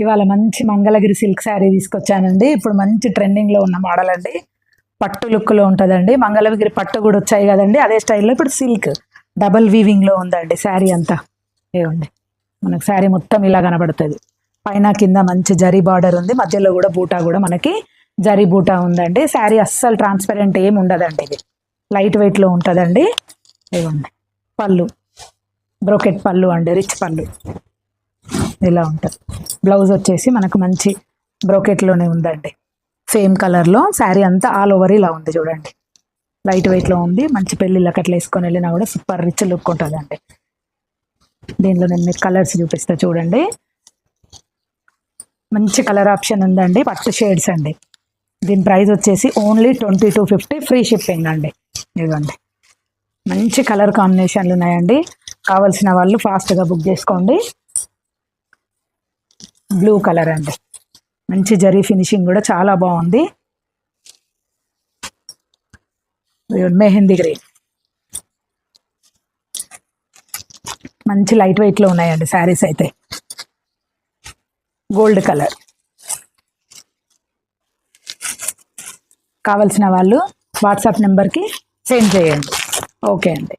ఇవాళ మంచి మంగళగిరి సిల్క్ శారీ తీసుకొచ్చానండి. ఇప్పుడు మంచి ట్రెండింగ్లో ఉన్న మోడల్ అండి. పట్టు లుక్లో ఉంటుందండి. మంగళగిరి పట్టు కూడా వచ్చాయి కదండి, అదే స్టైల్లో ఇప్పుడు సిల్క్ డబల్ వీవింగ్లో ఉందండి శారీ అంతా. ఏమండి, మనకు శారీ మొత్తం ఇలా కనబడుతుంది. పైన కింద మంచి జరీ బార్డర్ ఉంది, మధ్యలో కూడా బూటా కూడా మనకి జరీ బూటా ఉందండి. శారీ అస్సలు ట్రాన్స్పరెంట్ ఏమి ఉండదండి, ఇది లైట్ వెయిట్లో ఉంటుందండి. ఇవ్వండి, పళ్ళు బ్రోకెట్ పళ్ళు అండి, రిచ్ పళ్ళు ఇలా ఉంటుంది. బ్లౌజ్ వచ్చేసి మనకు మంచి బ్రోకెట్లోనే ఉందండి, సేమ్ కలర్లో. శారీ అంతా ఆల్ ఓవర్ ఇలా ఉంది చూడండి, లైట్ వెయిట్లో ఉంది. మంచి పెళ్ళిళ్ళకి అట్లా వేసుకొని వెళ్ళినా కూడా సూపర్ రిచ్ లుక్ ఉంటుందండి. దీనిలో నేను మీకు కలర్స్ చూపిస్తా చూడండి. మంచి కలర్ ఆప్షన్ ఉందండి, పట్టు షేడ్స్ అండి. దీని ప్రైస్ వచ్చేసి ఓన్లీ 2250, ఫ్రీ షిప్పింగ్ అండి. ఇదిగోండి, మంచి కలర్ కాంబినేషన్లు ఉన్నాయండి. కావాల్సిన వాళ్ళు ఫాస్ట్గా బుక్ చేసుకోండి. బ్లూ కలర్ అండి, మంచి జరీ ఫినిషింగ్ కూడా చాలా బాగుంది. మెహందీ గ్రీన్, మంచి లైట్ వెయిట్లో ఉన్నాయండి శారీస్ అయితే. గోల్డ్ కలర్, కావలసిన వాళ్ళు వాట్సాప్ నెంబర్కి సెండ్ చేయండి. ఓకే అండి.